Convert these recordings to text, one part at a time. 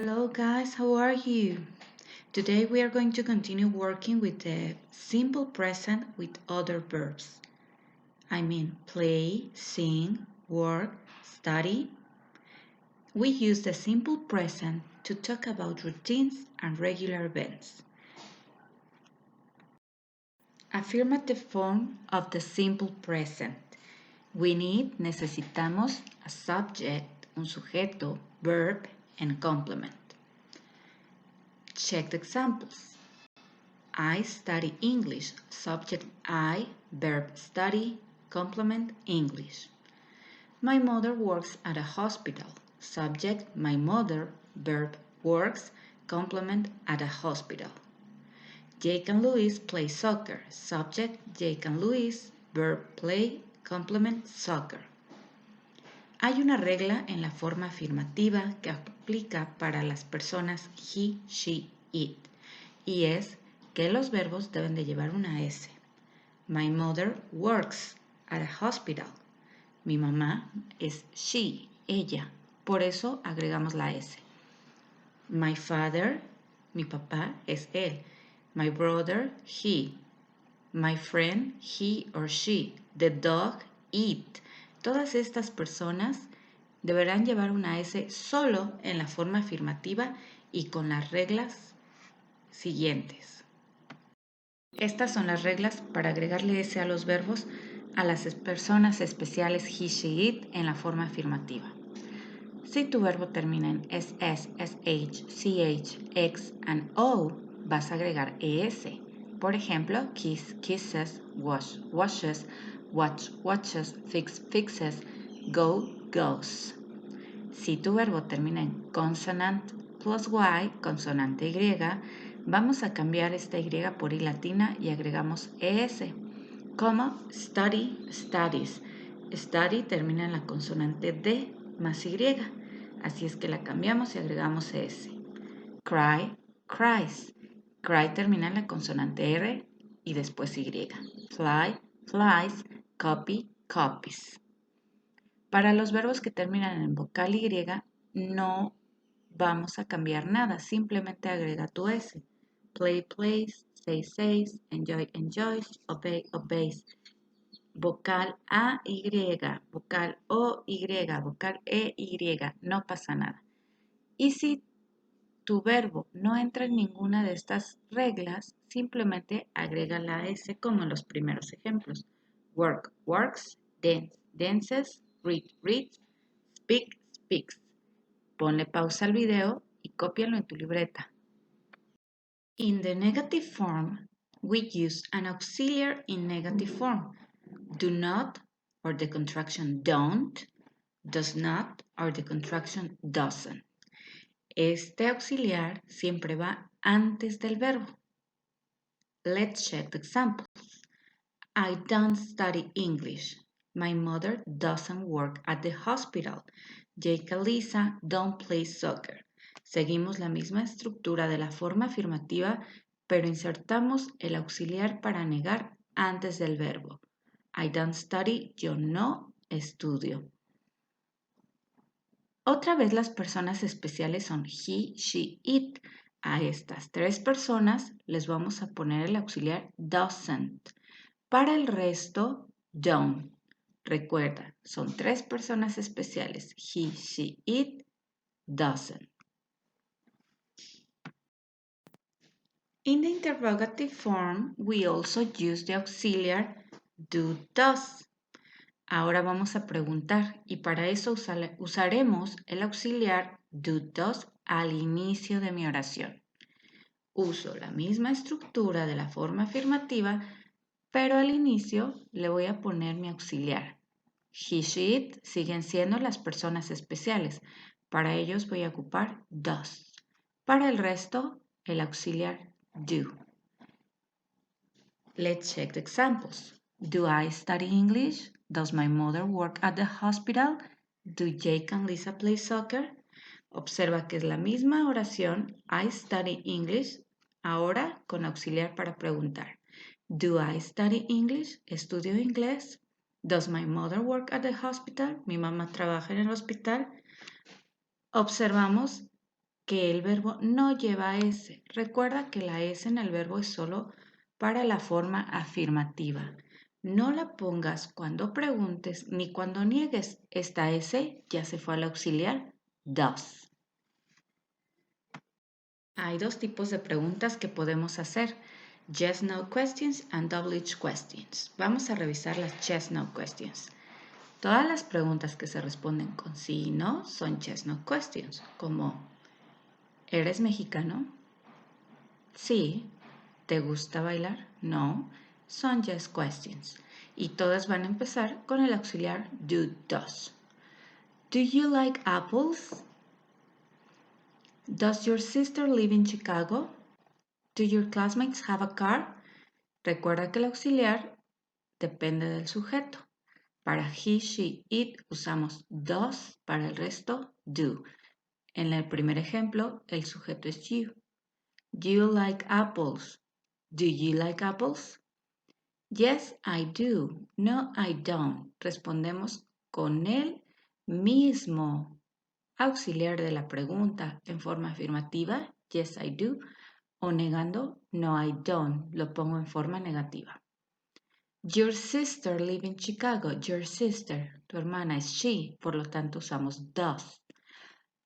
Hello guys, how are you? Today we are going to continue working with the simple present with other verbs. I mean play, sing, work, study. We use the simple present to talk about routines and regular events. Affirmative form of the simple present. Necesitamos a subject, un sujeto, verb, and complement. Check the examples. I study English. Subject I, verb study, complement English. My mother works at a hospital. Subject my mother, verb works, complement at a hospital. Jake and Louise play soccer. Subject Jake and Louise, verb play, complement soccer. Hay una regla en la forma afirmativa que aplica para las personas he, she, it y es que los verbos deben de llevar una S. My mother works at a hospital. Mi mamá es she, ella. Por eso agregamos la S. My father, mi papá, es él. My brother, he. My friend, he or she. The dog, it. Todas estas personas deberán llevar una S solo en la forma afirmativa y con las reglas siguientes. Estas son las reglas para agregarle S a los verbos a las personas especiales he, she, it en la forma afirmativa. Si tu verbo termina en SS, SH, CH, X and O, vas a agregar ES. Por ejemplo, kiss, kisses, wash, washes, watch, watches, fix, fixes, go, goes. Si tu verbo termina en consonant plus Y, consonante Y, vamos a cambiar esta Y por I latina y agregamos ES, como study, studies. Study termina en la consonante D más Y, así es que la cambiamos y agregamos ES. Cry, cries. Cry termina en la consonante R y después Y. Fly, flies. Copy, copies. Para los verbos que terminan en vocal Y, no vamos a cambiar nada, simplemente agrega tu S. Play, plays, say, says, enjoy, enjoys, obey, obeys. Vocal A, Y, vocal O, Y, vocal E, Y, no pasa nada. Y si tu verbo no entra en ninguna de estas reglas, simplemente agrega la S como en los primeros ejemplos. Work, works, dance, dances, read, reads, speak, speaks. Ponle pausa al video y cópialo en tu libreta. In the negative form, we use an auxiliary in negative form. Do not, or the contraction don't, does not, or the contraction doesn't. Este auxiliar siempre va antes del verbo. Let's check the examples. I don't study English. My mother doesn't work at the hospital. Jake and Lisa don't play soccer. Seguimos la misma estructura de la forma afirmativa, pero insertamos el auxiliar para negar antes del verbo. I don't study, yo no estudio. Otra vez las personas especiales son he, she, it. A estas tres personas les vamos a poner el auxiliar doesn't. Para el resto, don't. Recuerda, son tres personas especiales. He, she, it, doesn't. In the interrogative form, we also use the auxiliary do, does. Ahora vamos a preguntar y para eso usaremos el auxiliar do, does al inicio de mi oración. Uso la misma estructura de la forma afirmativa, pero al inicio le voy a poner mi auxiliar. He, she, it siguen siendo las personas especiales. Para ellos voy a ocupar does. Para el resto, el auxiliar do. Let's check the examples. Do I study English? Does my mother work at the hospital? Do Jake and Lisa play soccer? Observa que es la misma oración, I study English, ahora con auxiliar para preguntar. Do I study English? ¿Estudio inglés? Does my mother work at the hospital? ¿Mi mamá trabaja en el hospital? Observamos que el verbo no lleva S. Recuerda que la S en el verbo es solo para la forma afirmativa. No la pongas cuando preguntes ni cuando niegues. Esta S ya se fue al auxiliar does. Hay dos tipos de preguntas que podemos hacer. Yes, no questions and WH questions. Vamos a revisar las yes, no questions. Todas las preguntas que se responden con sí y no son yes, no questions, como ¿eres mexicano? Sí. ¿Te gusta bailar? No. Son yes questions. Y todas van a empezar con el auxiliar do, does. Do you like apples? Does your sister live in Chicago? Do your classmates have a car? Recuerda que el auxiliar depende del sujeto. Para he, she, it usamos does, para el resto do. En el primer ejemplo, el sujeto es you. You like apples. Do you like apples? Yes, I do. No, I don't. Respondemos con el mismo auxiliar de la pregunta en forma afirmativa, yes, I do, o negando, no, I don't. Lo pongo en forma negativa. Your sister live in Chicago. Your sister, tu hermana es she, por lo tanto usamos does.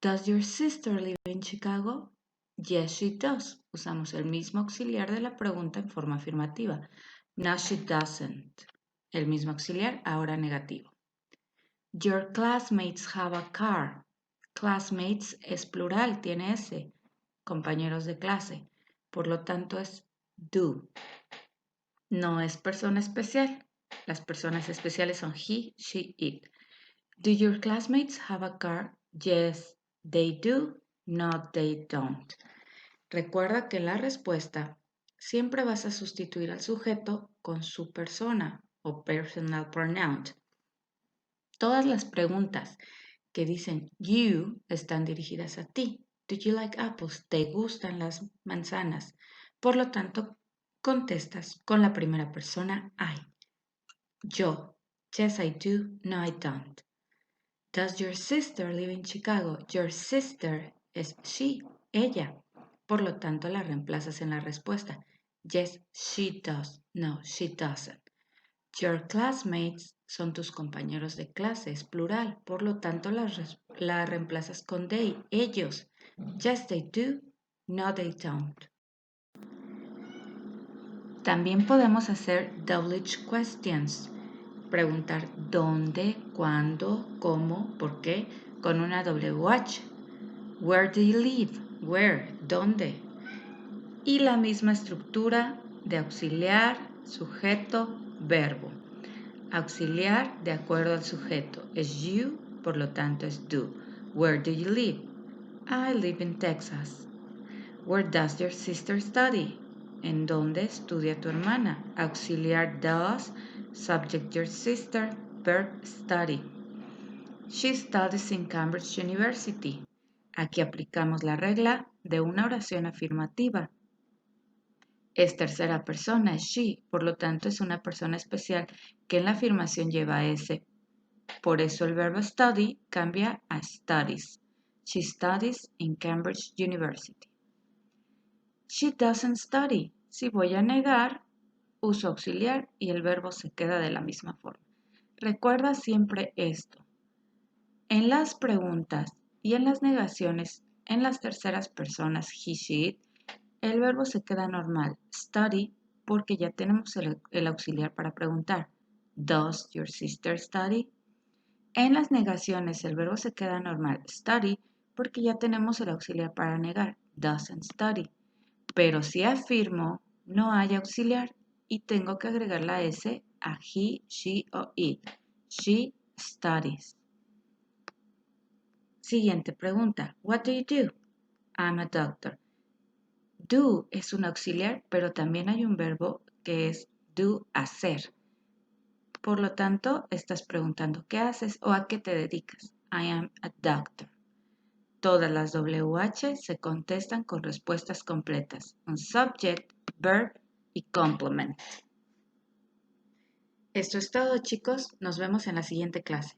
Does your sister live in Chicago? Yes, she does. Usamos el mismo auxiliar de la pregunta en forma afirmativa. No, she doesn't. El mismo auxiliar, ahora negativo. Your classmates have a car. Classmates es plural, tiene S. Compañeros de clase. Por lo tanto es do. No es persona especial. Las personas especiales son he, she, it. Do your classmates have a car? Yes, they do. No, they don't. Recuerda que en la respuesta siempre vas a sustituir al sujeto con su persona o personal pronoun. Todas las preguntas que dicen you están dirigidas a ti. Do you like apples? ¿Te gustan las manzanas? Por lo tanto, contestas con la primera persona I. Yo. Yes, I do. No, I don't. Does your sister live in Chicago? Your sister es she, ella. Por lo tanto, la reemplazas en la respuesta. Yes, she does. No, she doesn't. Your classmates son tus compañeros de clase, es plural. Por lo tanto, la reemplazas con they, ellos. Yes, they do. No, they don't. También podemos hacer WH questions. Preguntar dónde, cuándo, cómo, por qué, con una WH. Where do you live? Where, dónde. Y la misma estructura de auxiliar, sujeto, verbo. Auxiliar de acuerdo al sujeto. Es you, por lo tanto es do. Where do you live? I live in Texas. Where does your sister study? ¿En dónde estudia tu hermana? Auxiliar does, subject your sister, verb study. She studies in Cambridge University. Aquí aplicamos la regla de una oración afirmativa. Es tercera persona, es she, por lo tanto es una persona especial que en la afirmación lleva S. Por eso el verbo study cambia a studies. She studies in Cambridge University. She doesn't study. Si voy a negar, uso auxiliar y el verbo se queda de la misma forma. Recuerda siempre esto. En las preguntas y en las negaciones, en las terceras personas, he, she, it, el verbo se queda normal, study, porque ya tenemos el auxiliar para preguntar. Does your sister study? En las negaciones, el verbo se queda normal, study, porque ya tenemos el auxiliar para negar. Doesn't study. Pero si afirmo, no hay auxiliar y tengo que agregar la S a he, she o it. She studies. Siguiente pregunta. What do you do? I'm a doctor. Do es un auxiliar, pero también hay un verbo que es do, hacer. Por lo tanto, estás preguntando qué haces o a qué te dedicas. I am a doctor. Todas las WH se contestan con respuestas completas. Un subject, verb y complement. Esto es todo, chicos. Nos vemos en la siguiente clase.